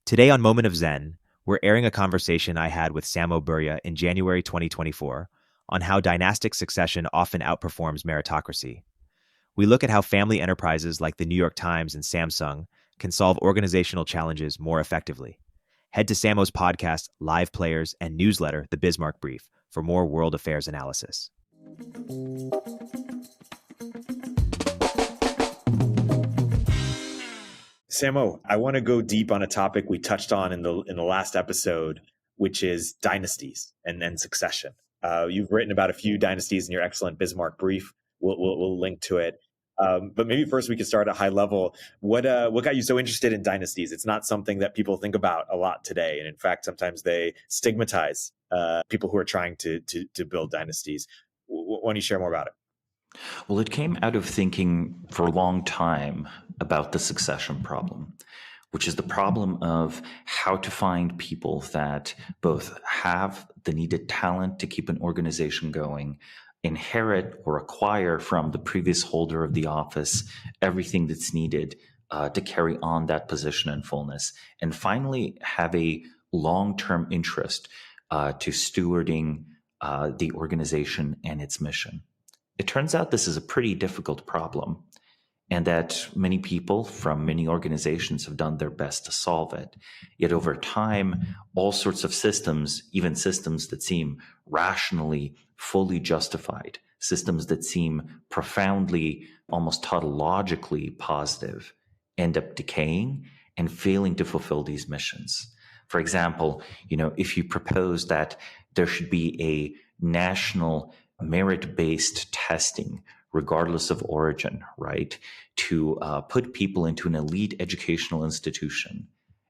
Today on Moment of Zen, we're airing a conversation I had with Samo Burja in January 2024 on how dynastic succession often outperforms meritocracy. We look at how family enterprises like the New York Times and Samsung can solve organizational challenges more effectively. Head to Samo's podcast, Live Players, and newsletter, The Bismarck Brief, for more world affairs analysis. Samo, I want to go deep on a topic we touched on in the last episode, which is dynasties and succession. You've written about a few dynasties in your excellent Bismarck brief. We'll link to it. But maybe first we could start at high level. What got you so interested in dynasties? It's not something that people think about a lot today, and in fact, sometimes they stigmatize people who are trying to build dynasties. Why don't you share more about it? Well, it came out of thinking for a long time about the succession problem, which is the problem of how to find people that both have the needed talent to keep an organization going, inherit or acquire from the previous holder of the office everything that's needed to carry on that position in fullness, and finally have a long-term interest to stewarding the organization and its mission. It turns out this is a pretty difficult problem, and that many people from many organizations have done their best to solve it. Yet over time, all sorts of systems, even systems that seem rationally fully justified, systems that seem profoundly, almost tautologically positive, end up decaying and failing to fulfill these missions. For example, if you propose that there should be a national merit-based testing, regardless of origin, right, to put people into an elite educational institution,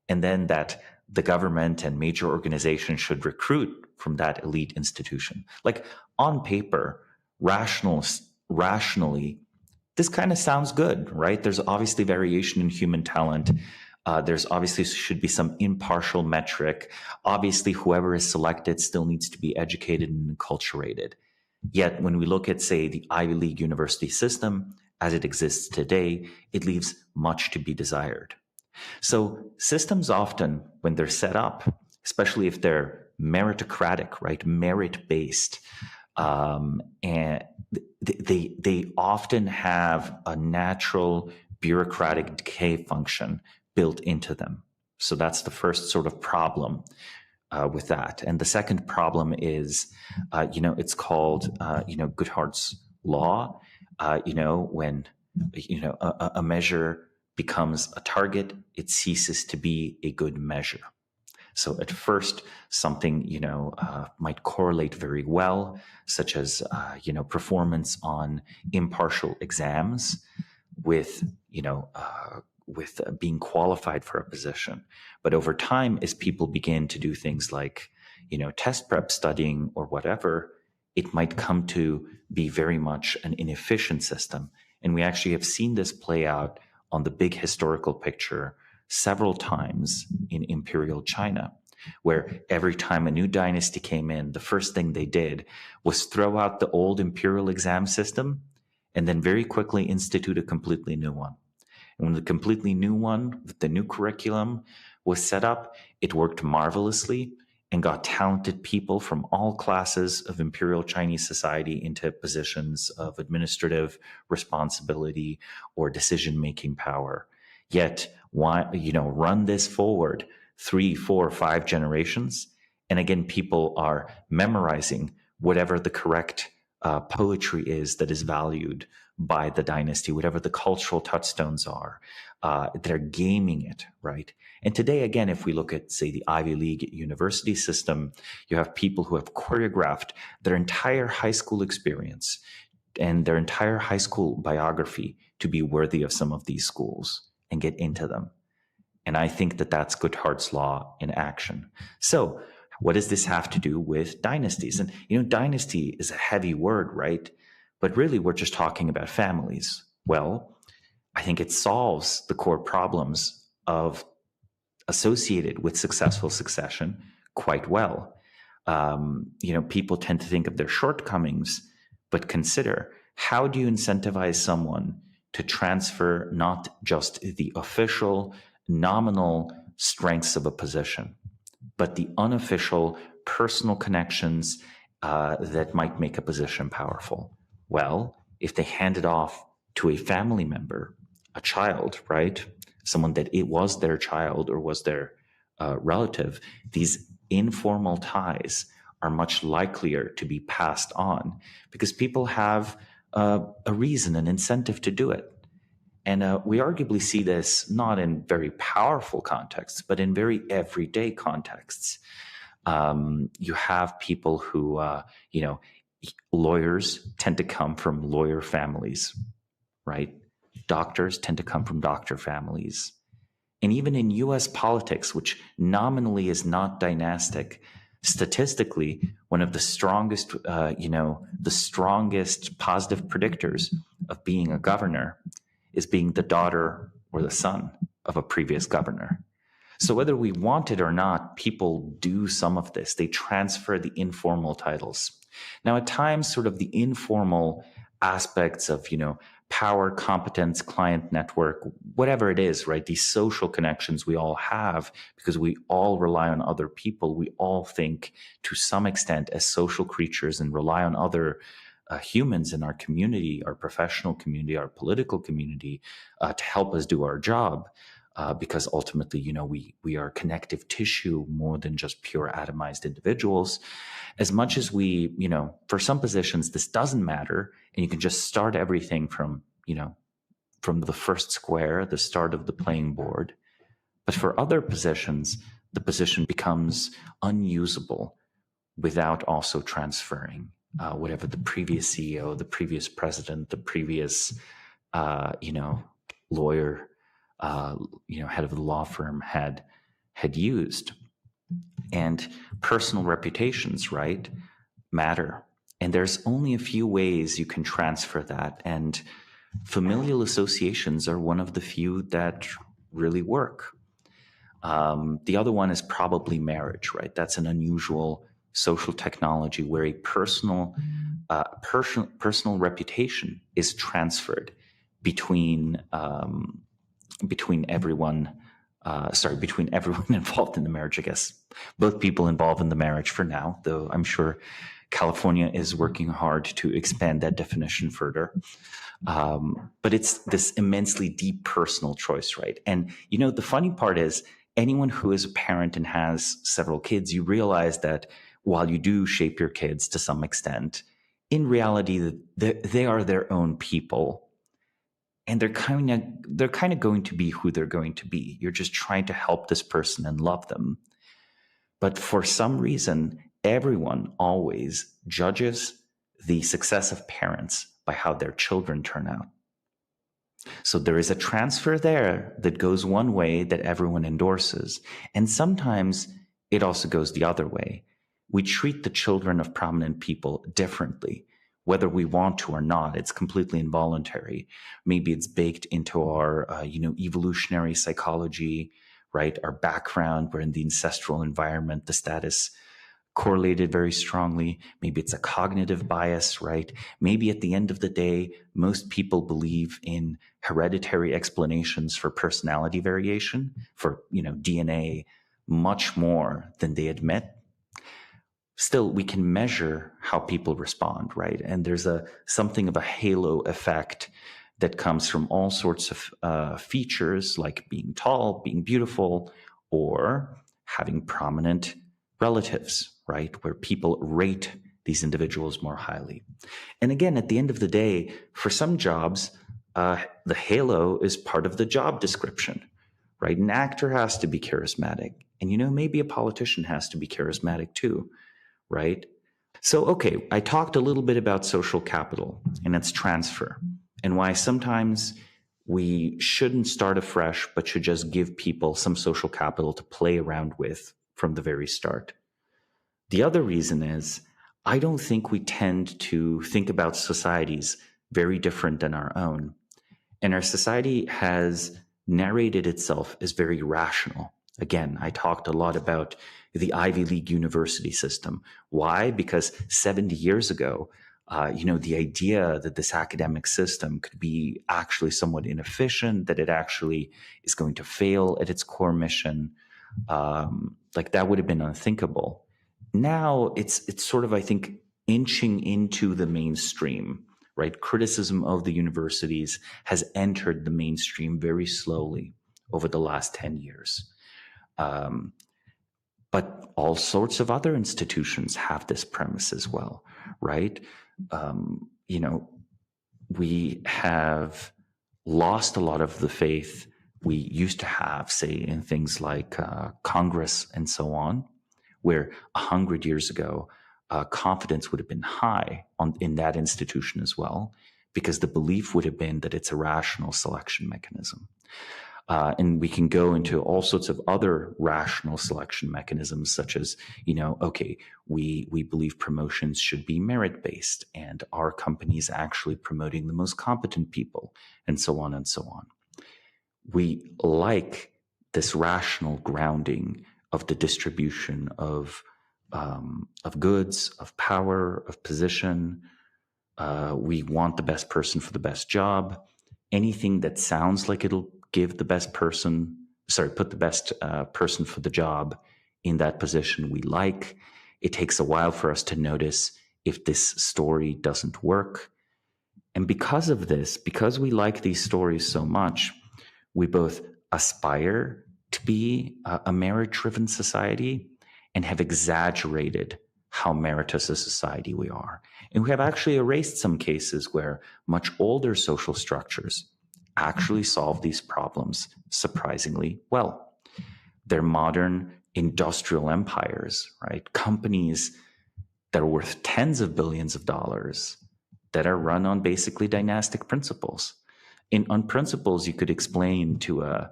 and then that the government and major organizations should recruit from that elite institution. Like on paper, rationally, this kind of sounds good, right? There's obviously variation in human talent. There's obviously should be some impartial metric. Obviously, whoever is selected still needs to be educated and enculturated. Yet when we look at, say, the Ivy League university system as it exists today, it leaves much to be desired. So systems often, when they're set up, especially if they're meritocratic, right, merit-based, and they often have a natural bureaucratic decay function built into them. So that's the first sort of problem with that. And the second problem is, it's called, Goodhart's law. When, a measure becomes a target, it ceases to be a good measure. So at first, something, might correlate very well, such as, performance on impartial exams with being qualified for a position. But over time, as people begin to do things like, test prep studying or whatever, it might come to be very much an inefficient system. And we actually have seen this play out on the big historical picture several times in imperial China, where every time a new dynasty came in, the first thing they did was throw out the old imperial exam system and then very quickly institute a completely new one. And when the completely new one, with the new curriculum, was set up, it worked marvelously and got talented people from all classes of imperial Chinese society into positions of administrative responsibility or decision-making power. Yet, run this forward 3, 4, 5 generations, and again, people are memorizing whatever the correct poetry is that is valued by the dynasty, whatever the cultural touchstones are. They're gaming it, right? And today, again, if we look at, say, the Ivy League university system, you have people who have choreographed their entire high school experience and their entire high school biography to be worthy of some of these schools and get into them. And I think that that's Goodhart's law in action. So what does this have to do with dynasties? And, dynasty is a heavy word, right? But really, we're just talking about families. Well, I think it solves the core problems associated with successful succession quite well. People tend to think of their shortcomings, but consider, how do you incentivize someone to transfer not just the official, nominal strengths of a position, but the unofficial personal connections that might make a position powerful. Well, if they hand it off to a family member, a child, right? Someone that it was their child or was their relative, these informal ties are much likelier to be passed on because people have a reason, an incentive to do it. And we arguably see this not in very powerful contexts, but in very everyday contexts. You have people who, lawyers tend to come from lawyer families, right? Doctors tend to come from doctor families. And even in US politics, which nominally is not dynastic, statistically, one of the strongest, the strongest positive predictors of being a governor is being the daughter or the son of a previous governor. So whether we want it or not, people do some of this. They transfer the informal titles. Now, at times, sort of the informal aspects of, power, competence, client network, whatever it is, right? These social connections we all have because we all rely on other people. We all think to some extent as social creatures and rely on other humans in our community, our professional community, our political community to help us do our job. Because ultimately, we are connective tissue more than just pure atomized individuals. As much as we, for some positions, this doesn't matter, and you can just start everything from the first square, the start of the playing board. But for other positions, the position becomes unusable without also transferring whatever the previous CEO, the previous president, the previous, lawyer, head of the law firm had used. And personal reputations, right, matter. And there's only a few ways you can transfer that. And familial associations are one of the few that really work. The other one is probably marriage, right? That's an unusual social technology where a personal reputation is transferred between everyone involved in the marriage, I guess. Both people involved in the marriage for now, though I'm sure California is working hard to expand that definition further. But it's this immensely deep personal choice, right? And, the funny part is anyone who is a parent and has several kids, you realize that while you do shape your kids to some extent, in reality, they are their own people. And they're kind of going to be who they're going to be. You're just trying to help this person and love them. But for some reason, everyone always judges the success of parents by how their children turn out. So there is a transfer there that goes one way that everyone endorses. And sometimes it also goes the other way. We treat the children of prominent people differently. Whether we want to or not, it's completely involuntary. Maybe it's baked into our, evolutionary psychology, right? Our background, we're in the ancestral environment, the status correlated very strongly. Maybe it's a cognitive bias, right? Maybe at the end of the day, most people believe in hereditary explanations for personality variation, for, DNA, much more than they admit. Still, we can measure how people respond, right? And there's something of a halo effect that comes from all sorts of features like being tall, being beautiful, or having prominent relatives, right? Where people rate these individuals more highly. And again, at the end of the day, for some jobs, the halo is part of the job description, right? An actor has to be charismatic. And, maybe a politician has to be charismatic too. Right? So, okay, I talked a little bit about social capital and its transfer and why sometimes we shouldn't start afresh, but should just give people some social capital to play around with from the very start. The other reason is I don't think we tend to think about societies very different than our own. And our society has narrated itself as very rational. Again, I talked a lot about the Ivy League university system. Why? Because 70 years ago, the idea that this academic system could be actually somewhat inefficient, that it actually is going to fail at its core mission, Like that would have been unthinkable. Now it's sort of, I think, inching into the mainstream, right? Criticism of the universities has entered the mainstream very slowly over the last 10 years. But all sorts of other institutions have this premise as well, right? We have lost a lot of the faith we used to have, say, in things like Congress and so on, where 100 years ago, confidence would have been high in that institution as well, because the belief would have been that it's a rational selection mechanism. And we can go into all sorts of other rational selection mechanisms, such as, we believe promotions should be merit-based, and our company is actually promoting the most competent people, and so on and so on. We like this rational grounding of the distribution of goods, of power, of position. We want the best person for the best job. Anything that sounds like it'll give the best person, put the best person for the job in that position we like. It takes a while for us to notice if this story doesn't work. And because of this, because we like these stories so much, we both aspire to be a merit-driven society and have exaggerated how meritorious a society we are. And we have actually erased some cases where much older social structures actually solve these problems surprisingly well. They're modern industrial empires, right? Companies that are worth tens of billions of dollars that are run on basically dynastic principles. On principles you could explain to a,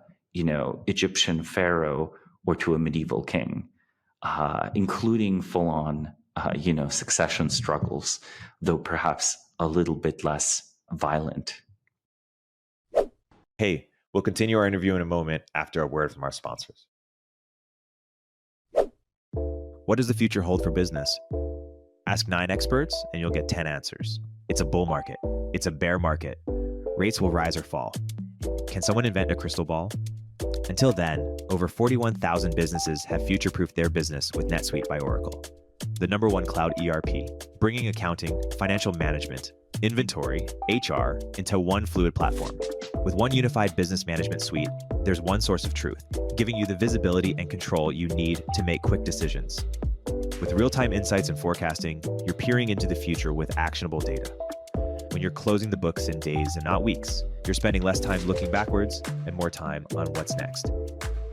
Egyptian pharaoh or to a medieval king, including full-on, succession struggles, though perhaps a little bit less violent. Hey, we'll continue our interview in a moment after a word from our sponsors. What does the future hold for business? Ask 9 experts and you'll get 10 answers. It's a bull market. It's a bear market. Rates will rise or fall. Can someone invent a crystal ball? Until then, over 41,000 businesses have future-proofed their business with NetSuite by Oracle, the #1 cloud ERP, bringing accounting, financial management, inventory, HR into one fluid platform. With one unified business management suite, there's one source of truth, giving you the visibility and control you need to make quick decisions. With real-time insights and forecasting, you're peering into the future with actionable data. When you're closing the books in days and not weeks, you're spending less time looking backwards and more time on what's next.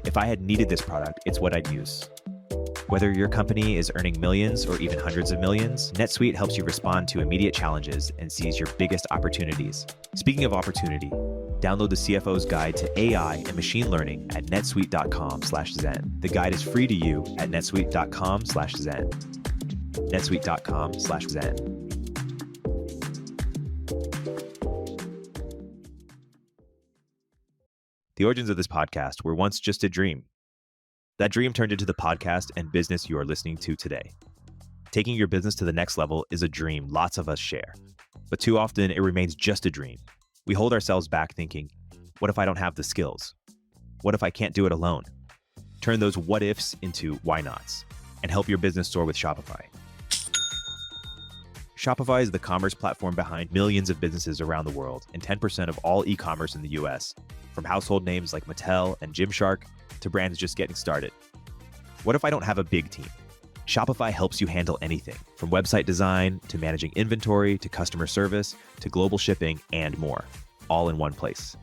If I had needed this product, it's what I'd use. Whether your company is earning millions or even hundreds of millions, NetSuite helps you respond to immediate challenges and seize your biggest opportunities. Speaking of opportunity, download the CFO's Guide to AI and Machine Learning at netsuite.com/Zen. The guide is free to you at netsuite.com/Zen. netsuite.com/Zen. The origins of this podcast were once just a dream. That dream turned into the podcast and business you are listening to today. Taking your business to the next level is a dream lots of us share, but too often it remains just a dream. We hold ourselves back thinking, what if I don't have the skills? What if I can't do it alone? Turn those what ifs into why nots and help your business soar with Shopify. Shopify is the commerce platform behind millions of businesses around the world and 10% of all e-commerce in the US, from household names like Mattel and Gymshark to brands just getting started. What if I don't have a big team? Shopify helps you handle anything, from website design to managing inventory to customer service to global shipping and more, all in one place.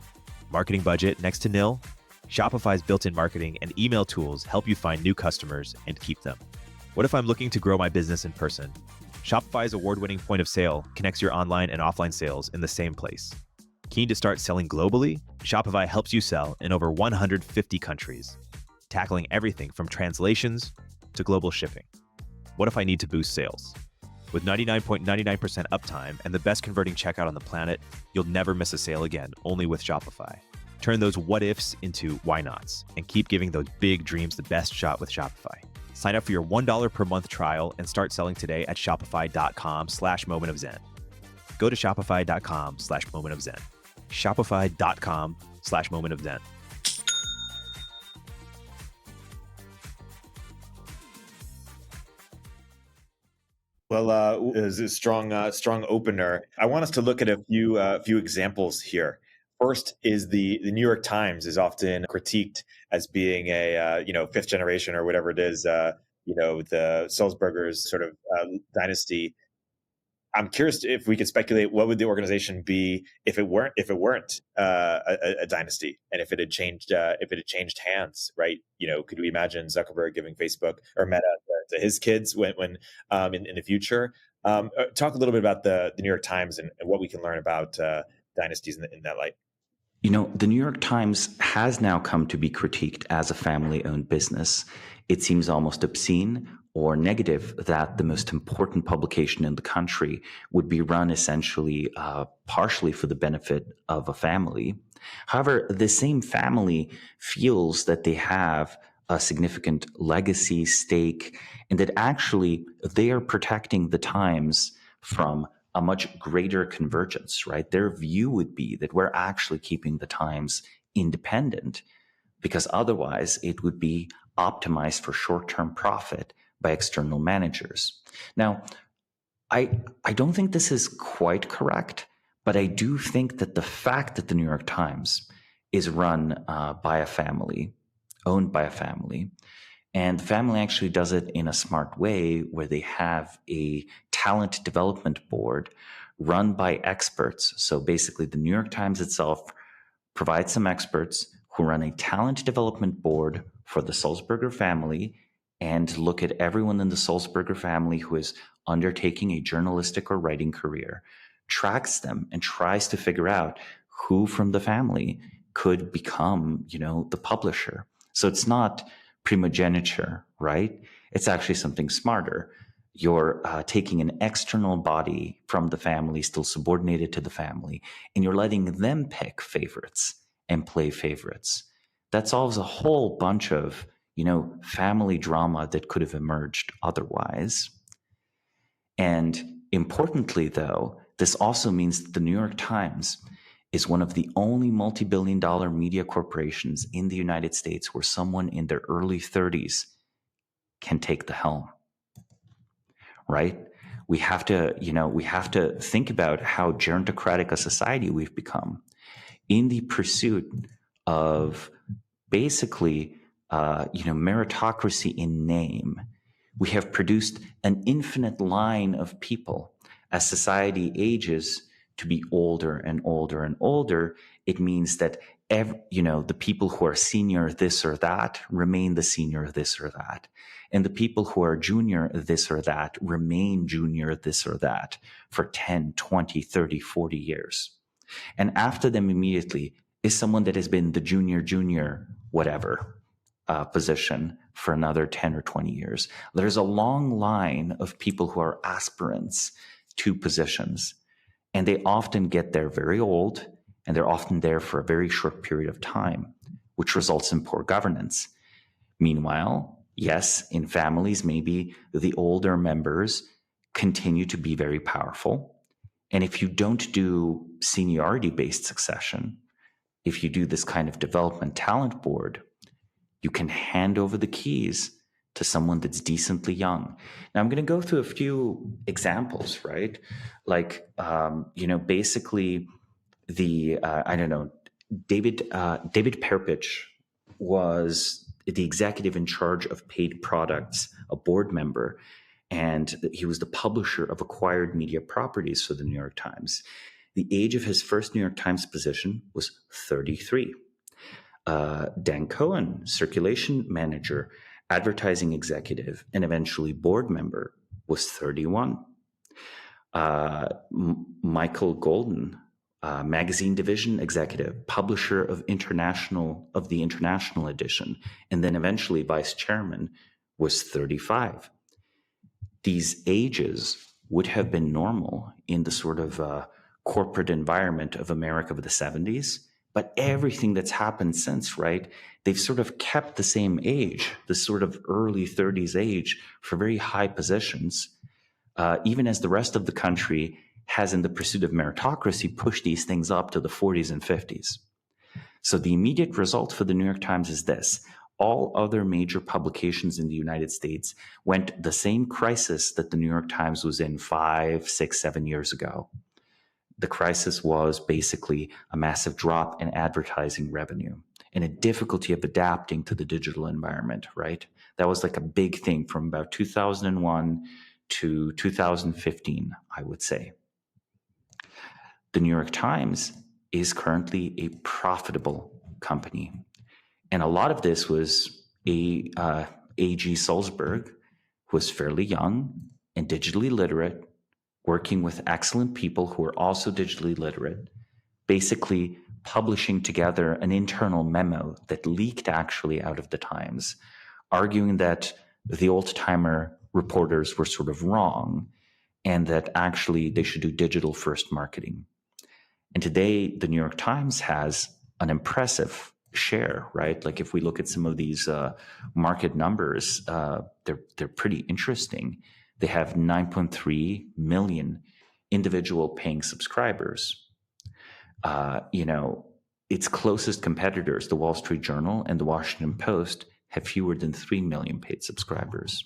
Marketing budget next to nil? Shopify's built-in marketing and email tools help you find new customers and keep them. What if I'm looking to grow my business in person? Shopify's award-winning point of sale connects your online and offline sales in the same place. Keen to start selling globally? Shopify helps you sell in over 150 countries, tackling everything from translations to global shipping. What if I need to boost sales? With 99.99% uptime and the best converting checkout on the planet, you'll never miss a sale again, only with Shopify. Turn those what ifs into why nots and keep giving those big dreams the best shot with Shopify. Sign up for your $1 per month trial and start selling today at shopify.com/momentofzen. Go to shopify.com/momentofzen. Shopify.com/momentofzen. Well, it was a strong opener. I want us to look at a few examples here. First is the New York Times is often critiqued as being a fifth generation or whatever it is. The Sulzberger's sort of dynasty. I'm curious if we could speculate what would the organization be if it weren't a dynasty, and if it had changed hands, right? Could we imagine Zuckerberg giving Facebook or Meta to his kids when in the future? Talk a little bit about the New York Times and what we can learn about dynasties in that light. The New York Times has now come to be critiqued as a family-owned business. It seems almost obscene or negative that the most important publication in the country would be run essentially partially for the benefit of a family. However, the same family feels that they have a significant legacy stake and that actually they are protecting the Times from a much greater convergence, right? Their view would be that we're actually keeping the Times independent because otherwise it would be optimized for short-term profit by external managers. Now, I don't think this is quite correct, but I do think that the fact that the New York Times is run by a family, owned by a family, and the family actually does it in a smart way where they have a talent development board run by experts. So basically, the New York Times itself provides some experts who run a talent development board for the Sulzberger family and look at everyone in the Sulzberger family who is undertaking a journalistic or writing career, tracks them and tries to figure out who from the family could become, the publisher. So it's not primogeniture, right? It's actually something smarter. You're taking an external body from the family, still subordinated to the family, and you're letting them pick favorites and play favorites. That solves a whole bunch of, family drama that could have emerged otherwise. And importantly, though, this also means that the New York Times is one of the only multi-billion-dollar media corporations in the United States where someone in their early 30s can take the helm, right? We have to think about how gerontocratic a society we've become in the pursuit of basically, meritocracy in name. We have produced an infinite line of people. As society ages to be older and older and older, it means that the people who are senior this or that remain the senior this or that. And the people who are junior this or that remain junior this or that for 10, 20, 30, 40 years. And after them immediately is someone that has been the junior, whatever position for another 10 or 20 years. There's a long line of people who are aspirants to positions, and they often get there very old, and they're often there for a very short period of time, which results in poor governance. Meanwhile, yes, in families, maybe the older members continue to be very powerful. And if you don't do seniority-based succession, if you do this kind of development talent board, you can hand over the keys to someone that's decently young. Now, I'm going to go through a few examples, right? Like, basically David Perpich was the executive in charge of paid products, a board member, and he was the publisher of acquired media properties for the New York Times. The age of his first New York Times position was 33. Dan Cohen, circulation manager, advertising executive, and eventually board member, was 31. Michael Golden, magazine division executive, publisher of the international edition, and then eventually vice chairman, was 35. These ages would have been normal in the sort of corporate environment of America of the 70s. But everything that's happened since, right, they've sort of kept the same age, this sort of early 30s age for very high positions, even as the rest of the country has, in the pursuit of meritocracy, pushed these things up to the 40s and 50s. So the immediate result for the New York Times is this. all other major publications in the United States went the same crisis that the New York Times was in 5, 6, 7 years ago. The crisis was basically a massive drop in advertising revenue and a difficulty of adapting to the digital environment, right? That was like a big thing from about 2001 to 2015, I would say. The New York Times is currently a profitable company. And a lot of this was A.G. Sulzberg, who was fairly young and digitally literate, working with excellent people who are also digitally literate, basically publishing together an internal memo that leaked actually out of the Times, arguing that the old-timer reporters were sort of wrong and that actually they should do digital first marketing. And today, the New York Times has an impressive share, right? Like if we look at some of these market numbers, they're pretty interesting. They have 9.3 million individual paying subscribers. Its closest competitors, the Wall Street Journal and the Washington Post, have fewer than 3 million paid subscribers.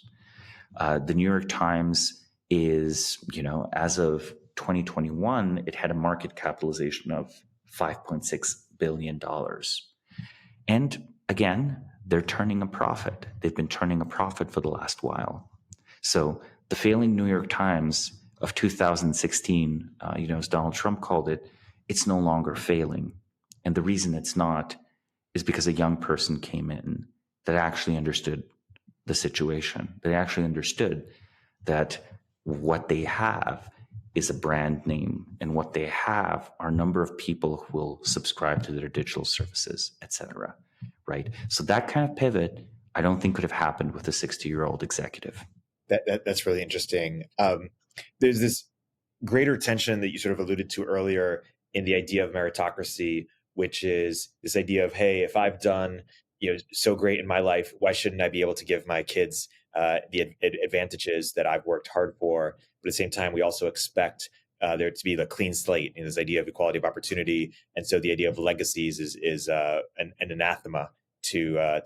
The New York Times is, as of 2021, it had a market capitalization of $5.6 billion. And again, they're turning a profit. They've been turning a profit for the last while. So the failing New York Times of 2016, as Donald Trump called it, it's no longer failing. And the reason it's not is because a young person came in that actually understood the situation. They actually understood that what they have is a brand name, and what they have are a number of people who will subscribe to their digital services, etc. Right? So that kind of pivot, I don't think could have happened with a 60-year-old executive. That's really interesting. There's this greater tension that you sort of alluded to earlier in the idea of meritocracy, which is this idea of, hey, if I've done so great in my life, why shouldn't I be able to give my kids the advantages that I've worked hard for? But at the same time, we also expect there to be the clean slate in this idea of equality of opportunity. And so the idea of legacies is an anathema to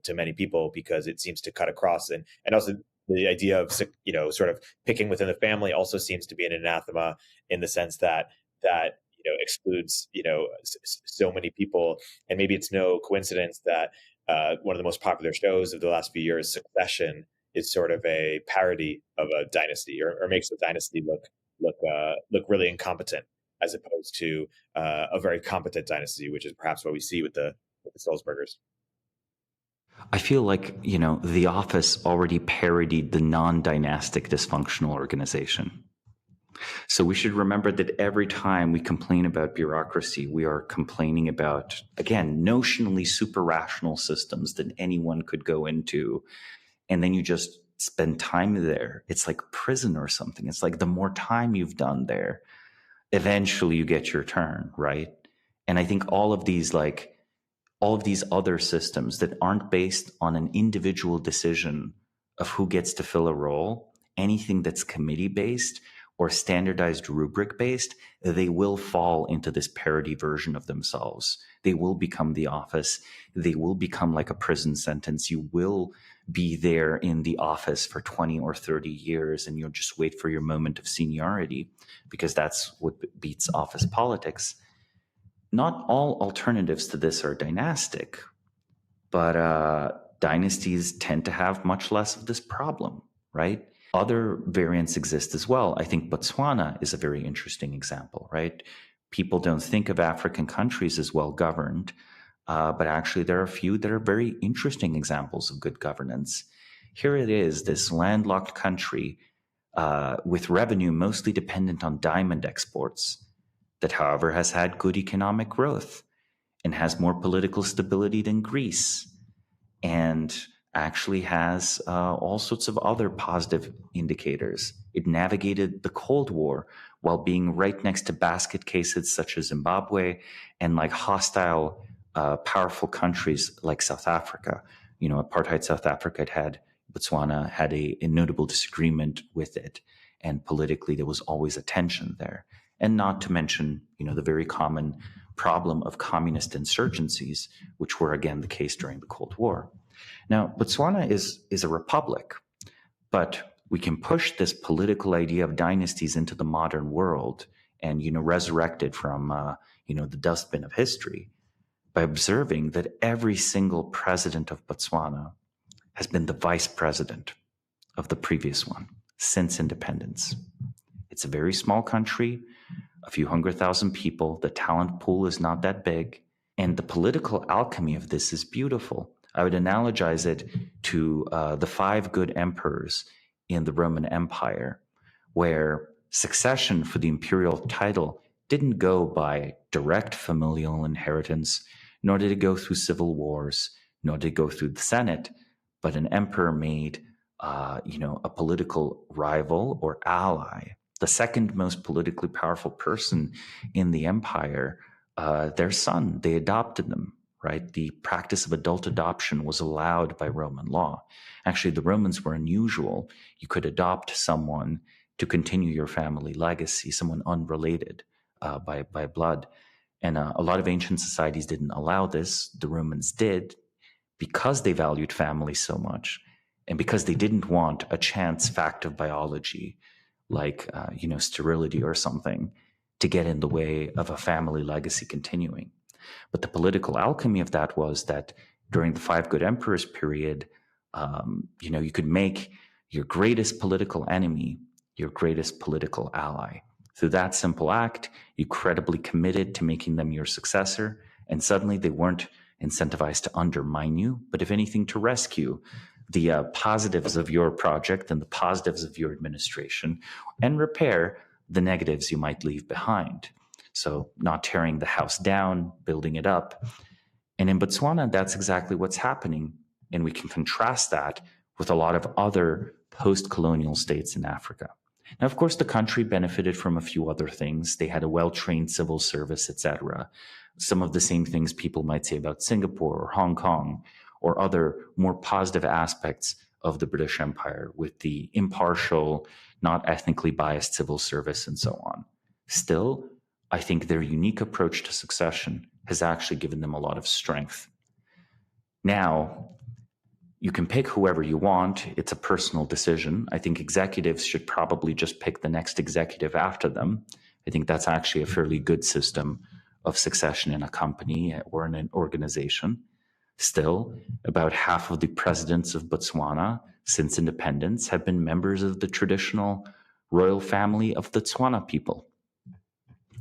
many people, because it seems to cut across. And also the idea of sort of picking within the family also seems to be an anathema, in the sense that excludes so many people. And maybe it's no coincidence that one of the most popular shows of the last few years, Succession, is sort of a parody of a dynasty, or makes the dynasty look really incompetent, as opposed to a very competent dynasty, which is perhaps what we see with the Sulzbergers. I feel like, The Office already parodied the non-dynastic dysfunctional organization. So we should remember that every time we complain about bureaucracy, we are complaining about, again, notionally super rational systems that anyone could go into. And then you just spend time there. It's like prison or something. It's like the more time you've done there, eventually you get your turn, right? And I think all of these other systems that aren't based on an individual decision of who gets to fill a role, anything that's committee-based or standardized rubric-based, they will fall into this parody version of themselves. They will become The Office. They will become like a prison sentence. You will be there in the office for 20 or 30 years, and you'll just wait for your moment of seniority, because that's what beats office politics. Not all alternatives to this are dynastic, but dynasties tend to have much less of this problem, right? Other variants exist as well. I think Botswana is a very interesting example, right? People don't think of African countries as well governed, but actually there are a few that are very interesting examples of good governance. Here it is, this landlocked country with revenue mostly dependent on diamond exports, that, however, has had good economic growth and has more political stability than Greece, and actually has all sorts of other positive indicators. It navigated the Cold War while being right next to basket cases such as Zimbabwe and like hostile, powerful countries like South Africa. Apartheid South Africa Botswana had a notable disagreement with it. And politically, there was always a tension there. And not to mention, the very common problem of communist insurgencies, which were again the case during the Cold War. Now, Botswana is a republic, but we can push this political idea of dynasties into the modern world and, resurrect it from, the dustbin of history by observing that every single president of Botswana has been the vice president of the previous one since independence. It's a very small country, a few 100,000 people. The talent pool is not that big. And the political alchemy of this is beautiful. I would analogize it to the 5 good emperors in the Roman Empire, where succession for the imperial title didn't go by direct familial inheritance, nor did it go through civil wars, nor did it go through the Senate, but an emperor made a political rival or ally, the second most politically powerful person in the empire, their son. They adopted them, right? The practice of adult adoption was allowed by Roman law. Actually, the Romans were unusual. You could adopt someone to continue your family legacy, someone unrelated by blood. And a lot of ancient societies didn't allow this. The Romans did because they valued family so much and because they didn't want a chance fact of biology like, sterility or something to get in the way of a family legacy continuing. But the political alchemy of that was that during the 5 good emperors period, you could make your greatest political enemy your greatest political ally. Through that simple act, you credibly committed to making them your successor, and suddenly they weren't incentivized to undermine you, but if anything, to rescue the positives of your project and the positives of your administration and repair the negatives you might leave behind. So not tearing the house down, building it up. And in Botswana, that's exactly what's happening. And we can contrast that with a lot of other post-colonial states in Africa. Now, of course, the country benefited from a few other things. They had a well-trained civil service, etc. Some of the same things people might say about Singapore or Hong Kong or other more positive aspects of the British Empire with the impartial, not ethnically biased civil service and so on. Still, I think their unique approach to succession has actually given them a lot of strength. Now, you can pick whoever you want. It's a personal decision. I think executives should probably just pick the next executive after them. I think that's actually a fairly good system of succession in a company or in an organization. Still, about half of the presidents of Botswana since independence have been members of the traditional royal family of the Tswana people.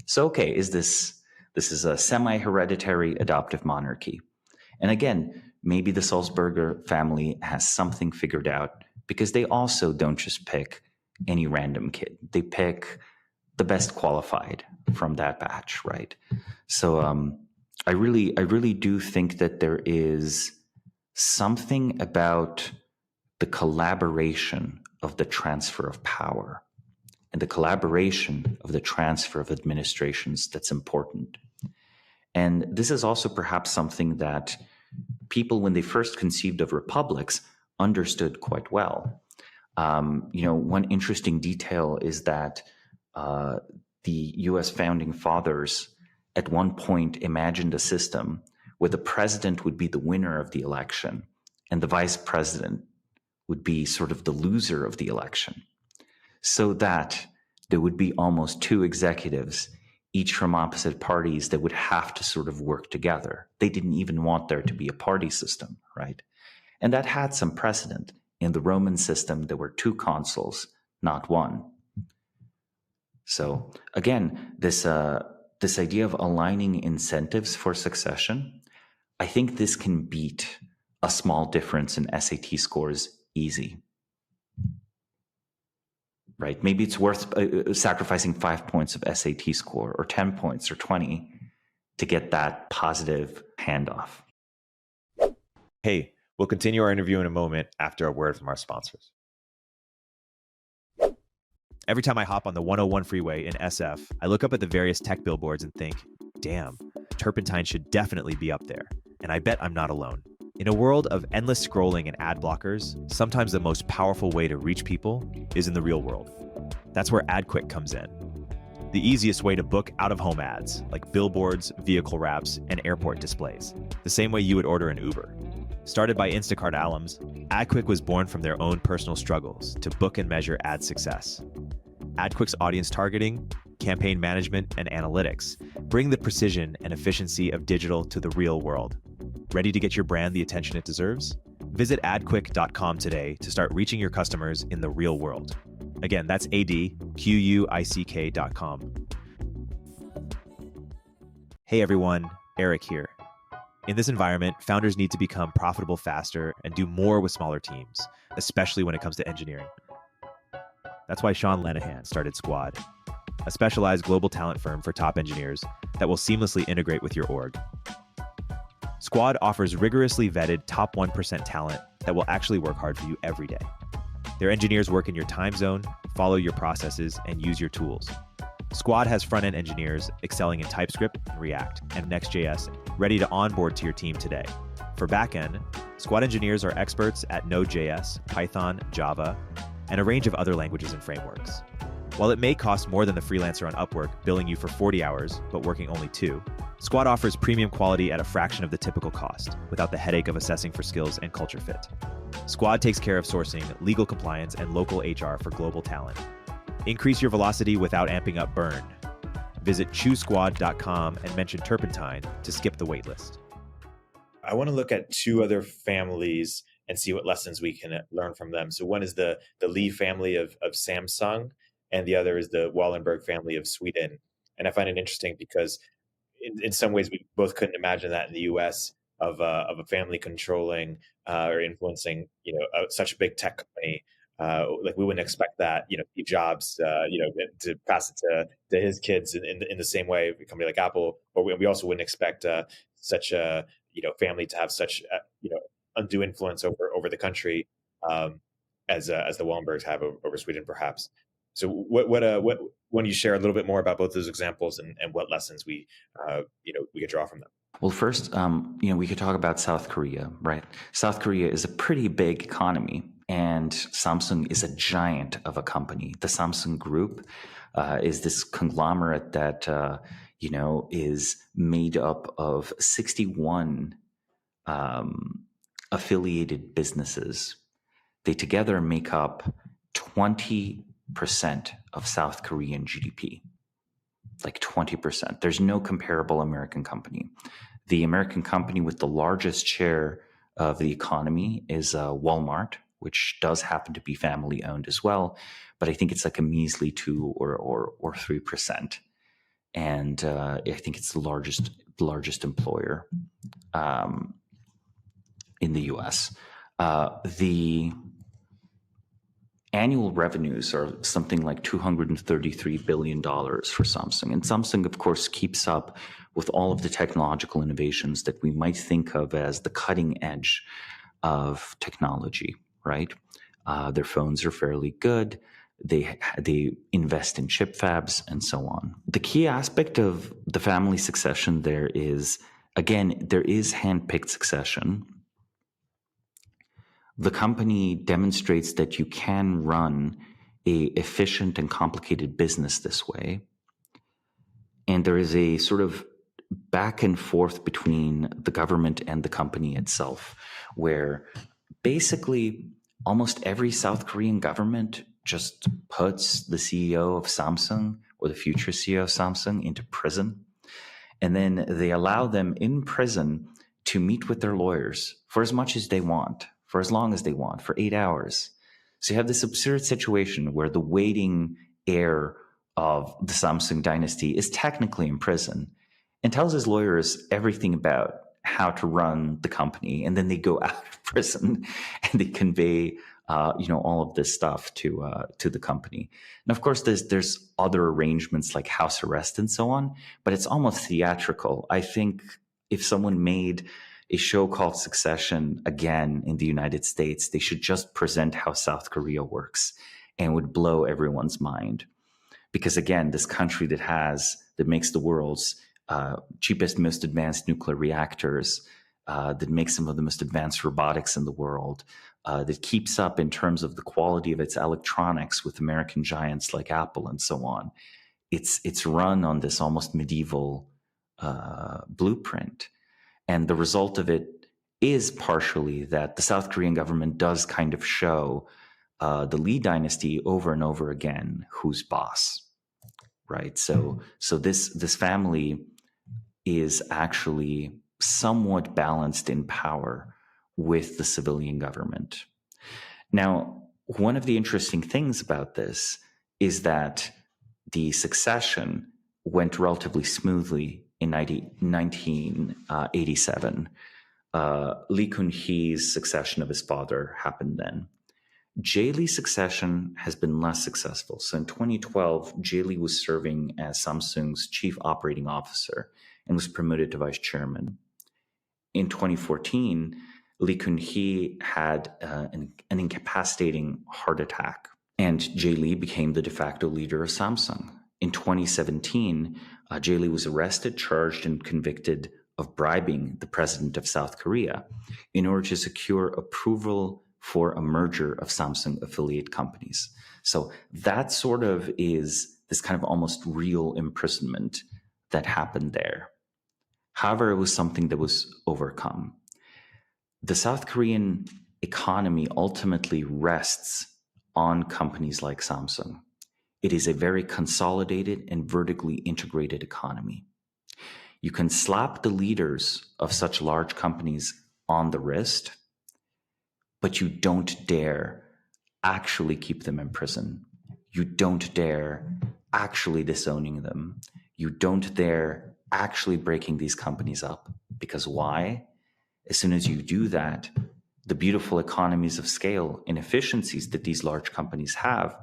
So, okay, this is a semi-hereditary adoptive monarchy. And again, maybe the Sulzberger family has something figured out because they also don't just pick any random kid. They pick the best qualified from that batch, right? So I really do think that there is something about the collaboration of the transfer of power and the collaboration of the transfer of administrations that's important. And this is also perhaps something that people, when they first conceived of republics, understood quite well. One interesting detail is that the U.S. founding fathers at one point imagined a system where the president would be the winner of the election and the vice president would be sort of the loser of the election, so that there would be almost 2 executives, each from opposite parties, that would have to sort of work together. They didn't even want there to be a party system, right? And that had some precedent. In the Roman system, there were 2 consuls, not 1. So again, this idea of aligning incentives for succession, I think this can beat a small difference in SAT scores easy. Right? Maybe it's worth sacrificing 5 points of SAT score or 10 points or 20 to get that positive handoff. Hey, we'll continue our interview in a moment after a word from our sponsors. Every time I hop on the 101 freeway in SF, I look up at the various tech billboards and think, damn, turpentine should definitely be up there. And I bet I'm not alone. In a world of endless scrolling and ad blockers, sometimes the most powerful way to reach people is in the real world. That's where Adquick comes in. The easiest way to book out-of-home ads, like billboards, vehicle wraps, and airport displays. The same way you would order an Uber. Started by Instacart alums, Adquick was born from their own personal struggles to book and measure ad success. Adquick's audience targeting, campaign management, and analytics bring the precision and efficiency of digital to the real world. Ready to get your brand the attention it deserves? Visit adquick.com today to start reaching your customers in the real world. Again, that's adquick.com. Hey everyone, Erik here. In this environment, founders need to become profitable faster and do more with smaller teams, especially when it comes to engineering. That's why Sean Lenihan started Squad, a specialized global talent firm for top engineers that will seamlessly integrate with your org. Squad offers rigorously vetted top 1% talent that will actually work hard for you every day. Their engineers work in your time zone, follow your processes, and use your tools. Squad has front-end engineers excelling in TypeScript and React and Next.js ready to onboard to your team today. For back-end, Squad engineers are experts at Node.js, Python, Java, and a range of other languages and frameworks. While it may cost more than the freelancer on Upwork billing you for 40 hours, but working only 2, Squad offers premium quality at a fraction of the typical cost, without the headache of assessing for skills and culture fit. Squad takes care of sourcing, legal compliance, and local HR for global talent. Increase your velocity without amping up burn. Visit choosesquad.com and mention Turpentine to skip the waitlist. I want to look at two other families and see what lessons we can learn from them. So one is the Lee family of Samsung, and the other is the Wallenberg family of Sweden. And I find it interesting because in some ways we both couldn't imagine that in the US of a family controlling or influencing, such a big tech company. Like we wouldn't expect that, Steve Jobs, to pass it to his kids in the same way, a company like Apple, or we also wouldn't expect such a, family to have such, undue influence over the country as the Wallenbergs have over Sweden, perhaps. So what when you share a little bit more about both those examples and what lessons we could draw from them? Well, first, we could talk about South Korea, right? South Korea is a pretty big economy, and Samsung is a giant of a company. The Samsung Group is this conglomerate that, is made up of 61 affiliated businesses. They together make up 20% of South Korean GDP. Like 20%. There's no comparable American company. The American company with the largest share of the economy is Walmart, which does happen to be family owned as well, but I think it's like a measly 2 or 3%. And I think it's the largest employer in the US. The annual revenues are something like $233 billion for Samsung. And Samsung, of course, keeps up with all of the technological innovations that we might think of as the cutting edge of technology, right? Their phones are fairly good. They invest in chip fabs and so on. The key aspect of the family succession there is, again, there is handpicked succession. The company demonstrates that you can run a efficient and complicated business this way. And there is a sort of back and forth between the government and the company itself, where basically almost every South Korean government just puts the CEO of Samsung or the future CEO of Samsung into prison. And then they allow them in prison to meet with their lawyers for as much as they want, for as long as they want, for 8 hours. So you have this absurd situation where the waiting heir of the Samsung dynasty is technically in prison and tells his lawyers everything about how to run the company. And then they go out of prison and they convey, all of this stuff to the company. And of course, there's other arrangements like house arrest and so on, but it's almost theatrical. I think if someone made a show called Succession again in the United States, they should just present how South Korea works and would blow everyone's mind. Because again, this country that makes the world's cheapest, most advanced nuclear reactors, that makes some of the most advanced robotics in the world, that keeps up in terms of the quality of its electronics with American giants like Apple and so on. It's run on this almost medieval blueprint. And the result of it is partially that the South Korean government does kind of show the Lee dynasty over and over again who's boss, right? So this family is actually somewhat balanced in power with the civilian government. Now, one of the interesting things about this is that the succession went relatively smoothly in 1987. Lee Kun-hee's succession of his father happened then. Jae Lee's succession has been less successful. So in 2012, Jae Lee was serving as Samsung's chief operating officer and was promoted to vice chairman. In 2014, Lee Kun-hee had an incapacitating heart attack, and Jae Lee became the de facto leader of Samsung. In 2017, Jae Lee was arrested, charged, and convicted of bribing the president of South Korea in order to secure approval for a merger of Samsung affiliate companies. So that sort of is this kind of almost real imprisonment that happened there. However, it was something that was overcome. The South Korean economy ultimately rests on companies like Samsung. It is a very consolidated and vertically integrated economy. You can slap the leaders of such large companies on the wrist, but you don't dare actually keep them in prison. You don't dare actually disowning them. You don't dare actually breaking these companies up. Because why? As soon as you do that, the beautiful economies of scale and efficiencies that these large companies have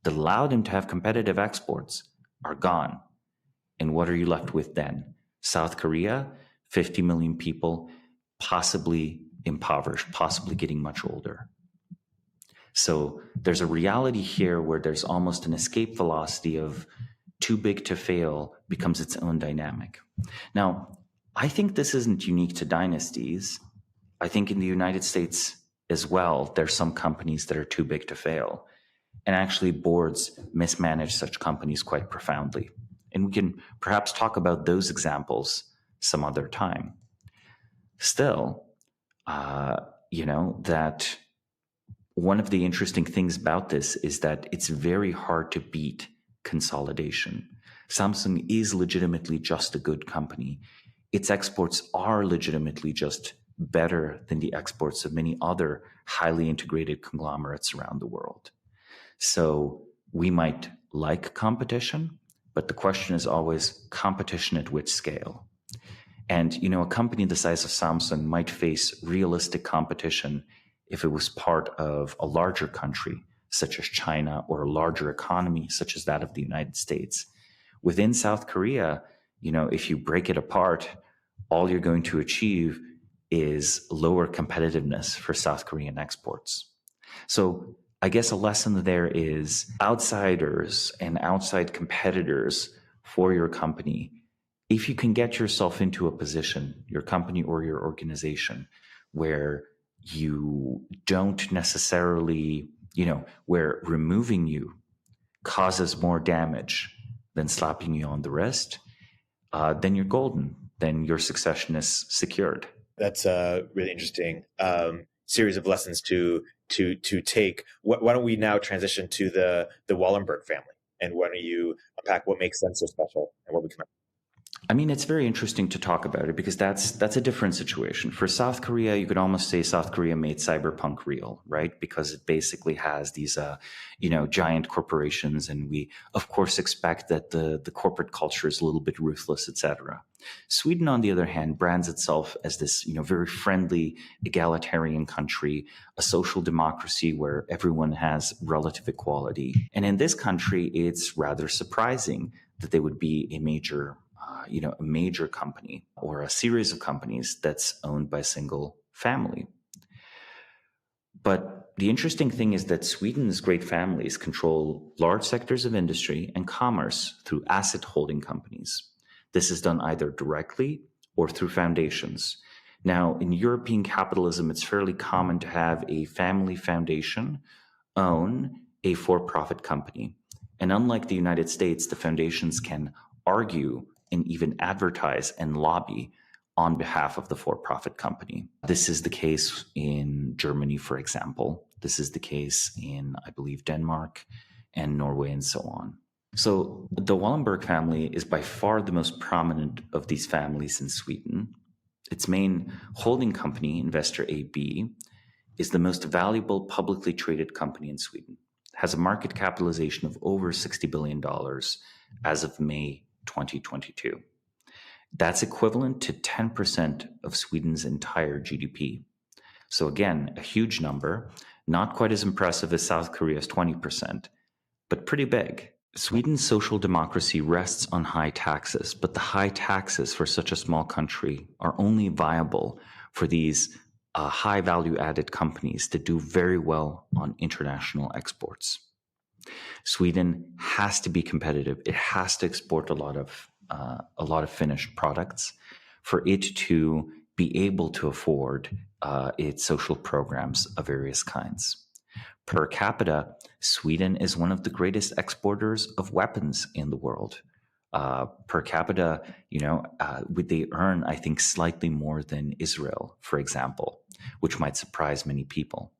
that allow them to have competitive exports are gone. And what are you left with then? South Korea, 50 million people, possibly impoverished, possibly getting much older. So there's a reality here where there's almost an escape velocity of too big to fail becomes its own dynamic. Now, I think this isn't unique to dynasties. I think in the United States as well, there's some companies that are too big to fail. And actually boards mismanage such companies quite profoundly. And we can perhaps talk about those examples some other time. Still, that one of the interesting things about this is that it's very hard to beat consolidation. Samsung is legitimately just a good company. Its exports are legitimately just better than the exports of many other highly integrated conglomerates around the world. So we might like competition, but the question is always competition at which scale? And, a company the size of Samsung might face realistic competition if it was part of a larger country, such as China, or a larger economy, such as that of the United States. Within South Korea, if you break it apart, all you're going to achieve is lower competitiveness for South Korean exports. So I guess a lesson there is outsiders and outside competitors for your company. If you can get yourself into a position, your company or your organization, where you don't necessarily, where removing you causes more damage than slapping you on the wrist, then you're golden. Then your succession is secured. That's a really interesting series of lessons to take. Why don't we now transition to the Wallenberg family, and why don't you unpack what makes them so special and what we can. I mean, it's very interesting to talk about it because that's a different situation. For South Korea, you could almost say South Korea made cyberpunk real, right? Because it basically has these, giant corporations, and we, of course, expect that the corporate culture is a little bit ruthless, etc. Sweden, on the other hand, brands itself as this, very friendly, egalitarian country, a social democracy where everyone has relative equality. And in this country, it's rather surprising that they would be a major company or a series of companies that's owned by a single family. But the interesting thing is that Sweden's great families control large sectors of industry and commerce through asset holding companies. This is done either directly or through foundations. Now, in European capitalism, it's fairly common to have a family foundation own a for-profit company. And unlike the United States, the foundations can argue and even advertise and lobby on behalf of the for-profit company. This is the case in Germany, for example. This is the case in, I believe, Denmark and Norway and so on. So the Wallenberg family is by far the most prominent of these families in Sweden. Its main holding company, Investor AB, is the most valuable publicly traded company in Sweden. It has a market capitalization of over $60 billion as of May 2022. That's equivalent to 10% of Sweden's entire GDP. So again, a huge number, not quite as impressive as South Korea's 20%, but pretty big. Sweden's social democracy rests on high taxes, but the high taxes for such a small country are only viable for these high value added companies that do very well on international exports. Sweden has to be competitive. It has to export a lot of finished products for it to be able to afford its social programs of various kinds. Per capita, Sweden is one of the greatest exporters of weapons in the world. Per capita, they earn, I think, slightly more than Israel, for example, which might surprise many people.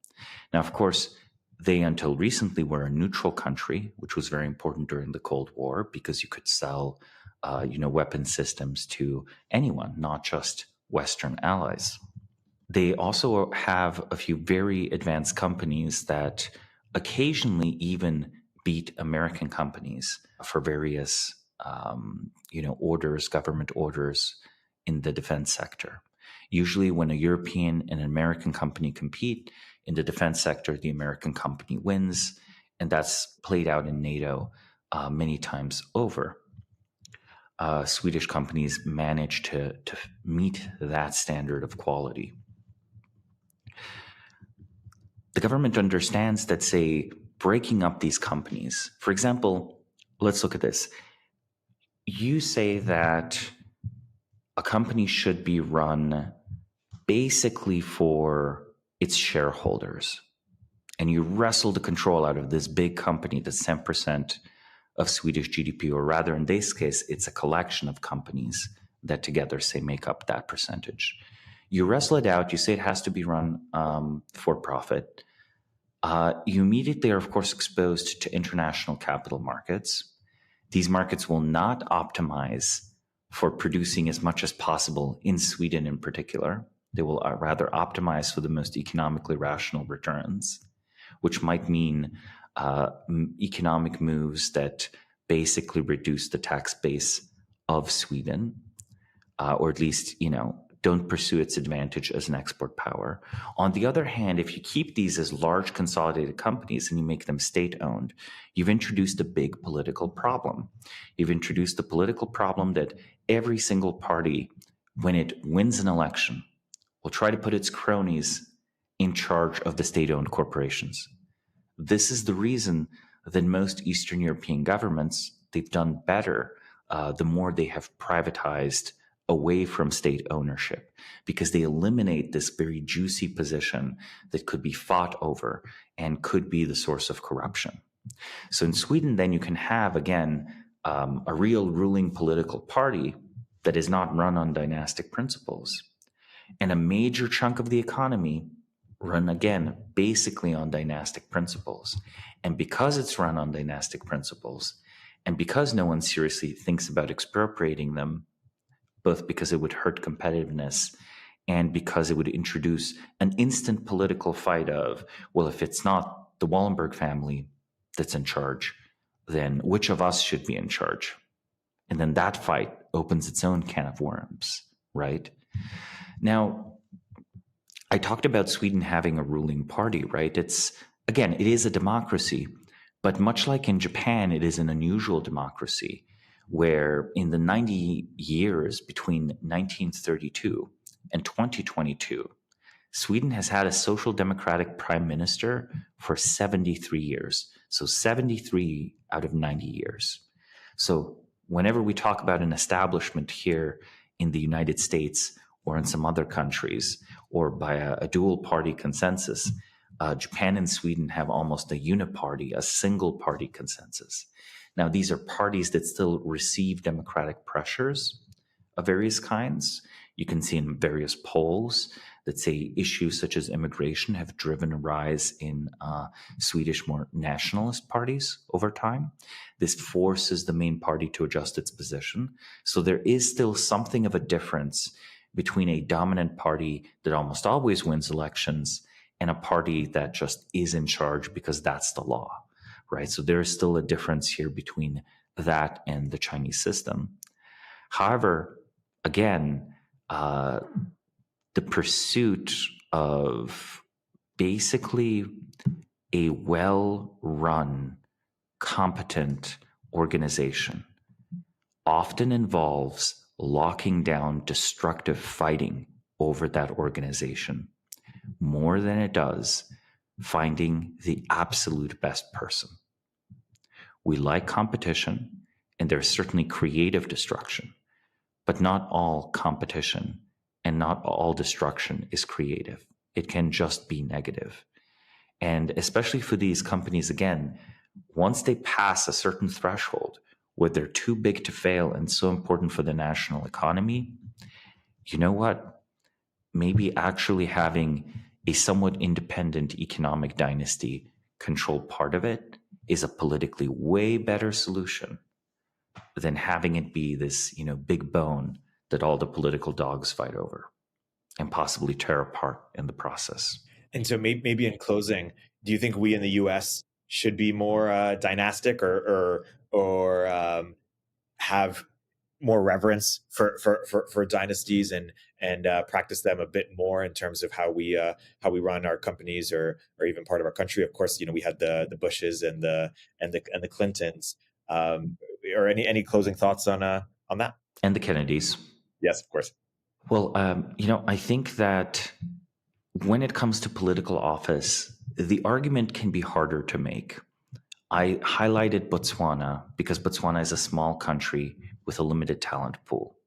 Now, of course, they until recently were a neutral country, which was very important during the Cold War because you could sell, weapon systems to anyone, not just Western allies. They also have a few very advanced companies that occasionally even beat American companies for various, orders, government orders in the defense sector. Usually when a European and an American company compete in the defense sector, the American company wins, and that's played out in NATO many times over. Swedish companies manage to meet that standard of quality. The government understands that, say, breaking up these companies, for example, let's look at this. You say that a company should be run basically for its shareholders, and you wrestle the control out of this big company that's 10% of Swedish GDP, or rather in this case, it's a collection of companies that together, say, make up that percentage. You wrestle it out, you say it has to be run for profit. You immediately are, of course, exposed to international capital markets. These markets will not optimize for producing as much as possible in Sweden in particular. They will rather optimize for the most economically rational returns, which might mean economic moves that basically reduce the tax base of Sweden, or at least, don't pursue its advantage as an export power. On the other hand, if you keep these as large consolidated companies and you make them state-owned, you've introduced a big political problem. You've introduced the political problem that every single party, when it wins an election, will try to put its cronies in charge of the state-owned corporations. This is the reason that most Eastern European governments, they've done better the more they have privatized away from state ownership, because they eliminate this very juicy position that could be fought over and could be the source of corruption. So in Sweden, then you can have, again, a real ruling political party that is not run on dynastic principles, and a major chunk of the economy run, again, basically on dynastic principles. And because it's run on dynastic principles, and because no one seriously thinks about expropriating them, both because it would hurt competitiveness and because it would introduce an instant political fight of, well, if it's not the Wallenberg family that's in charge, then which of us should be in charge? And then that fight opens its own can of worms, right? Now, I talked about Sweden having a ruling party, right? It is a democracy, but much like in Japan, it is an unusual democracy, where in the 90 years between 1932 and 2022, Sweden has had a social democratic prime minister for 73 years. So 73 out of 90 years. So whenever we talk about an establishment here in the United States or in some other countries, or by a dual party consensus, Japan and Sweden have almost a uniparty, a single party consensus. Now, these are parties that still receive democratic pressures of various kinds. You can see in various polls that say issues such as immigration have driven a rise in Swedish more nationalist parties over time. This forces the main party to adjust its position. So there is still something of a difference between a dominant party that almost always wins elections and a party that just is in charge because that's the law, right? So there is still a difference here between that and the Chinese system. However, again, the pursuit of basically a well-run, competent organization often involves locking down destructive fighting over that organization more than it does finding the absolute best person. We like competition, and there's certainly creative destruction, but not all competition and not all destruction is creative. It can just be negative. And especially for these companies, again, once they pass a certain threshold where they're too big to fail and so important for the national economy, you know what? Maybe actually having a somewhat independent economic dynasty control part of it is a politically way better solution than having it be this, big bone that all the political dogs fight over and possibly tear apart in the process. And so maybe in closing, do you think we in the U.S. should be more dynastic or have more reverence for dynasties and practice them a bit more in terms of how we run our companies or even part of our country? Of course, we had the Bushes and the Clintons. Or any closing thoughts on that? And the Kennedys. Yes, of course. Well, I think that when it comes to political office, the argument can be harder to make. I highlighted Botswana because Botswana is a small country with a limited talent pool.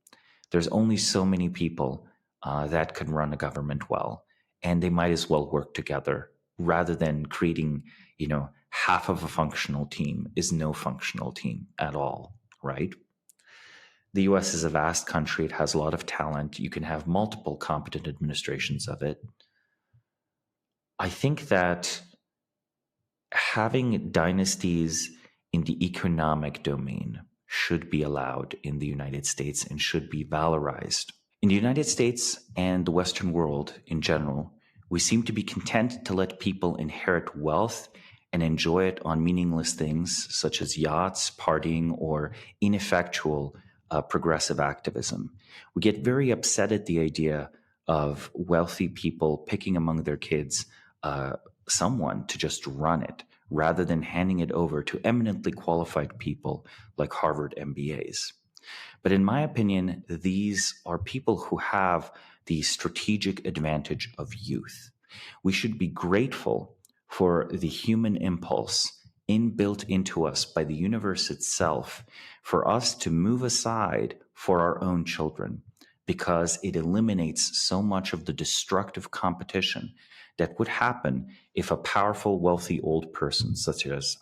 There's only so many people that can run a government well, and they might as well work together rather than creating, half of a functional team is no functional team at all, right? The US is a vast country. It has a lot of talent. You can have multiple competent administrations of it. I think that having dynasties in the economic domain should be allowed in the United States and should be valorized. In the United States and the Western world in general, we seem to be content to let people inherit wealth and enjoy it on meaningless things such as yachts, partying, or ineffectual progressive activism. We get very upset at the idea of wealthy people picking among their kids someone to just run it, rather than handing it over to eminently qualified people like Harvard MBAs. But in my opinion, these are people who have the strategic advantage of youth. We should be grateful for the human impulse inbuilt into us by the universe itself for us to move aside for our own children, because it eliminates so much of the destructive competition that would happen if a powerful, wealthy old person, such as,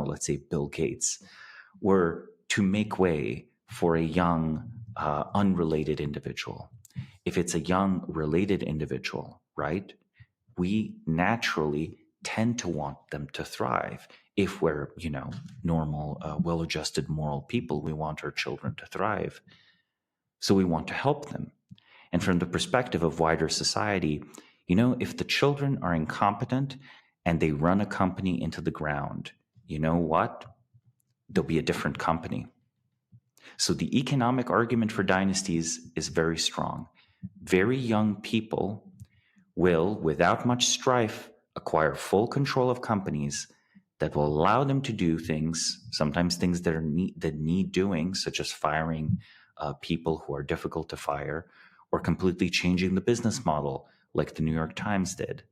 let's say Bill Gates, were to make way for a young, unrelated individual. If it's a young, related individual, right, we naturally tend to want them to thrive. If we're, normal, well-adjusted, moral people, we want our children to thrive. So we want to help them. And from the perspective of wider society, if the children are incompetent and they run a company into the ground, you know what? There'll be a different company. So the economic argument for dynasties is very strong. Very young people will, without much strife, acquire full control of companies that will allow them to do things, sometimes things that need doing, such as firing people who are difficult to fire, or completely changing the business model like the New York Times did.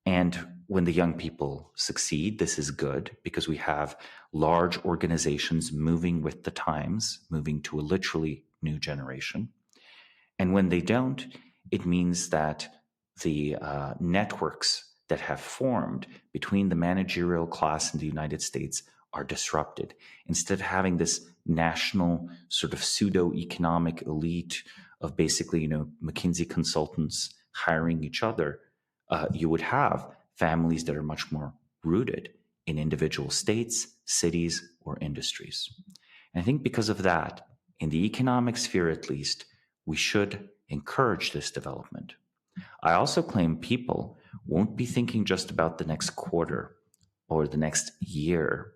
And when the young people succeed, this is good because we have large organizations moving with the times, moving to a literally new generation. And when they don't, it means that the networks that have formed between the managerial class in the United States are disrupted. Instead of having this national sort of pseudo-economic elite of basically, McKinsey consultants hiring each other, you would have families that are much more rooted in individual states, cities, or industries. And I think because of that, in the economic sphere at least, we should encourage this development. I also claim people won't be thinking just about the next quarter or the next year.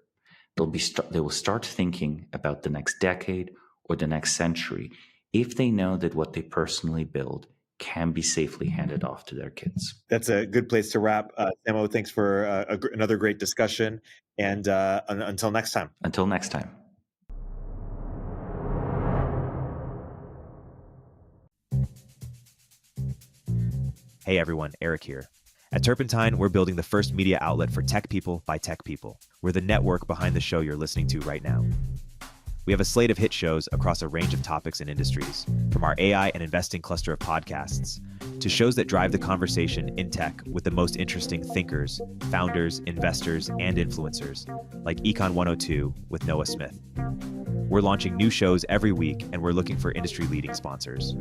They will start thinking about the next decade or the next century if they know that what they personally build can be safely handed off to their kids. That's a good place to wrap. Samo, thanks for another great discussion. And until next time. Until next time. Hey everyone, Erik here. At Turpentine, we're building the first media outlet for tech people by tech people. We're the network behind the show you're listening to right now. We have a slate of hit shows across a range of topics and industries, from our AI and investing cluster of podcasts to shows that drive the conversation in tech with the most interesting thinkers, founders, investors, and influencers, like Econ 102 with Noah Smith. We're launching new shows every week, and we're looking for industry-leading sponsors.